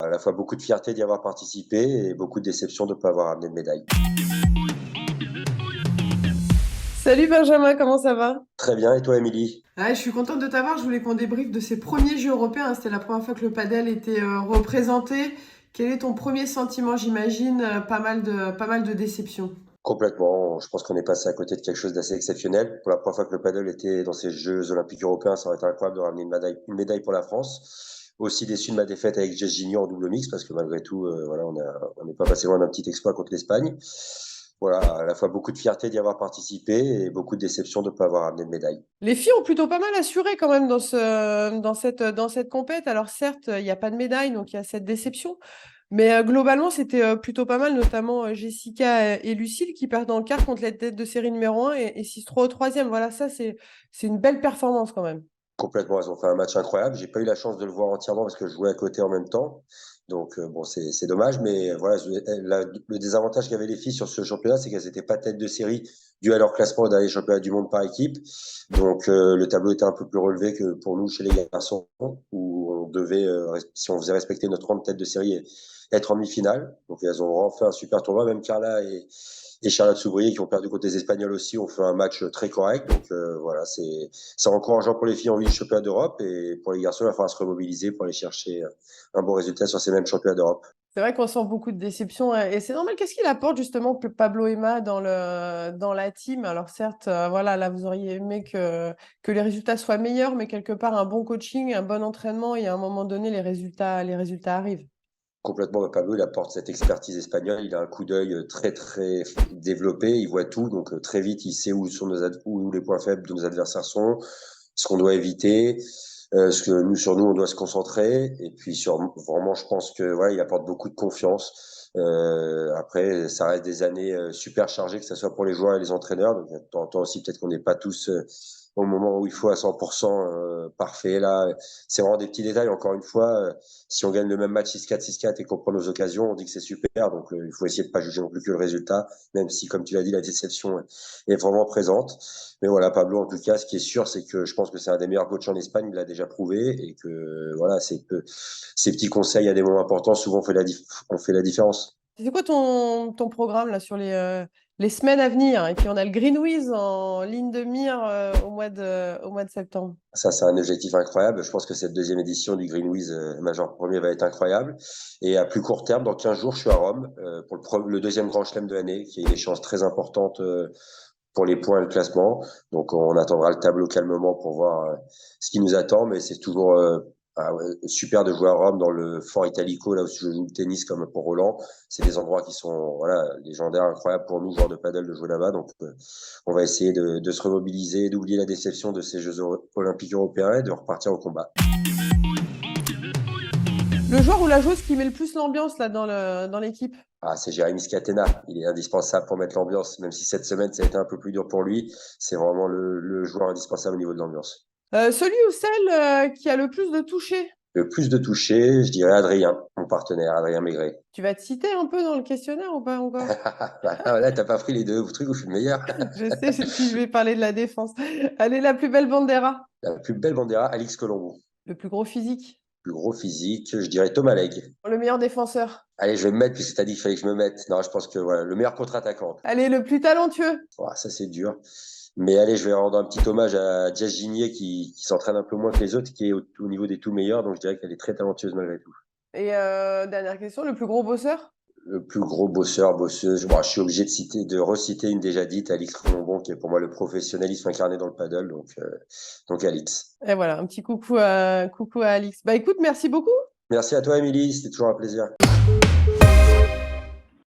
À la fois beaucoup de fierté d'y avoir participé et beaucoup de déception de ne pas avoir amené de médaille. Salut Benjamin, comment ça va? Très bien, et toi, Émilie? Ouais, je suis contente de t'avoir. Je voulais qu'on débriefe de ces premiers Jeux européens. C'était la première fois que le padel était représenté. Quel est ton premier sentiment? J'imagine pas mal de déception. Complètement. Je pense qu'on est passé à côté de quelque chose d'assez exceptionnel. Pour la première fois que le paddle était dans ces Jeux olympiques européens, ça aurait été incroyable de ramener une médaille pour la France. Aussi déçu de ma défaite avec Jess Junior en double mix, parce que malgré tout, voilà, on n'est pas passé loin d'un petit exploit contre l'Espagne. Voilà, à la fois beaucoup de fierté d'y avoir participé et beaucoup de déception de ne pas avoir amené de médaille. Les filles ont plutôt pas mal assuré quand même dans cette compète. Alors certes, il n'y a pas de médaille, donc il y a cette déception. Mais globalement, c'était plutôt pas mal, notamment Jessica et Lucille qui perdent dans le quart contre la tête de série numéro un et 6-3 au troisième. Voilà, ça, c'est une belle performance quand même. Complètement, elles ont fait un match incroyable. J'ai pas eu la chance de le voir entièrement parce que je jouais à côté en même temps. Donc bon, c'est dommage, mais voilà, le désavantage qu'avaient les filles sur ce championnat, c'est qu'elles n'étaient pas tête de série dû à leur classement dans les championnats du monde par équipe. Donc le tableau était un peu plus relevé que pour nous chez les garçons, où on devait, si on faisait respecter notre rang de tête de série, être en demi-finale. Donc elles ont vraiment fait un super tournoi. Même Carla et Charlotte Soubrier, qui ont perdu contre les Espagnols aussi, ont fait un match très correct. Donc voilà, c'est encourageant pour les filles en vue du championnat d'Europe, et pour les garçons, il va falloir se remobiliser pour aller chercher un bon résultat sur ces mêmes championnats d'Europe. C'est vrai qu'on sent beaucoup de déception et c'est normal. Qu'est-ce qu'il apporte justement Pablo Emma dans la team? Alors certes, voilà, là vous auriez aimé que les résultats soient meilleurs, mais quelque part un bon coaching, un bon entraînement et à un moment donné les résultats arrivent. Complètement, Pablo, il apporte cette expertise espagnole. Il a un coup d'œil très très développé. Il voit tout, donc très vite, il sait où les points faibles de nos adversaires sont, ce qu'on doit éviter, ce que sur nous on doit se concentrer. Et puis vraiment, je pense que voilà, il apporte beaucoup de confiance. Après, ça reste des années super chargées, que ce soit pour les joueurs et les entraîneurs. Donc, de temps en temps aussi, peut-être qu'on n'est pas tous au moment où il faut à 100% parfait. Là, c'est vraiment des petits détails. Encore une fois, si on gagne le même match 6-4, 6-4 et qu'on prend nos occasions, on dit que c'est super. Donc, il faut essayer de pas juger non plus que le résultat, même si, comme tu l'as dit, la déception est vraiment présente. Mais voilà, Pablo, en tout cas, ce qui est sûr, c'est que je pense que c'est un des meilleurs coachs en Espagne. Il l'a déjà prouvé, et que voilà, c'est que ces petits conseils à des moments importants, souvent, on fait la différence. C'est quoi ton programme là sur les semaines à venir? Et puis on a le Green Wiz en ligne de mire au mois de septembre. Ça, c'est un objectif incroyable. Je pense que cette deuxième édition du Green Wiz Major Premier va être incroyable. Et à plus court terme, dans 15 jours, je suis à Rome pour le deuxième Grand Chelem de l'année, qui est une échéance très importante pour les points et le classement. Donc, on attendra le tableau calmement pour voir ce qui nous attend. Mais c'est toujours ouais, super de jouer à Rome, dans le Fort Italico, là où je joue le tennis, comme pour Roland. C'est des endroits qui sont voilà, légendaires, incroyables pour nous, joueurs de paddle, de jouer là-bas. Donc, on va essayer de se remobiliser, d'oublier la déception de ces Jeux olympiques européens et de repartir au combat. Le joueur ou la joueuse qui met le plus l'ambiance là dans l'équipe? Ah, c'est Jérémy Scatena. Il est indispensable pour mettre l'ambiance, même si cette semaine, ça a été un peu plus dur pour lui. C'est vraiment le joueur indispensable au niveau de l'ambiance. Celui ou celle qui a le plus de touchés? Le plus de touchés, je dirais Adrien, mon partenaire, Adrien Maigret. Tu vas te citer un peu dans le questionnaire ou pas encore? Là, t'as pas pris les deux trucs où je suis le meilleur. Je vais parler de la défense. Allez, la plus belle bandera. La plus belle bandera, Alix Colombo. Le plus gros physique. Plus gros physique, je dirais Thomas Legge. Le meilleur défenseur. Allez, je vais me mettre, puisque t'as dit qu'il fallait que je me mette. Non, je pense que voilà, le meilleur contre-attaquant. Allez, le plus talentueux. Oh, ça, c'est dur. Mais allez, je vais rendre un petit hommage à Jess Ginier, qui s'entraîne un peu moins que les autres, qui est au niveau des tout meilleurs. Donc, je dirais qu'elle est très talentueuse malgré tout. Et dernière question, le plus gros bosseur? Le plus gros bosseur, bosseuse, bon, je suis obligé de reciter une déjà dite, Alix Colombon, qui est pour moi le professionnalisme incarné dans le paddle. Donc Alix. Et voilà, un petit coucou à Alix. Bah écoute, merci beaucoup. Merci à toi, Émilie. C'était toujours un plaisir.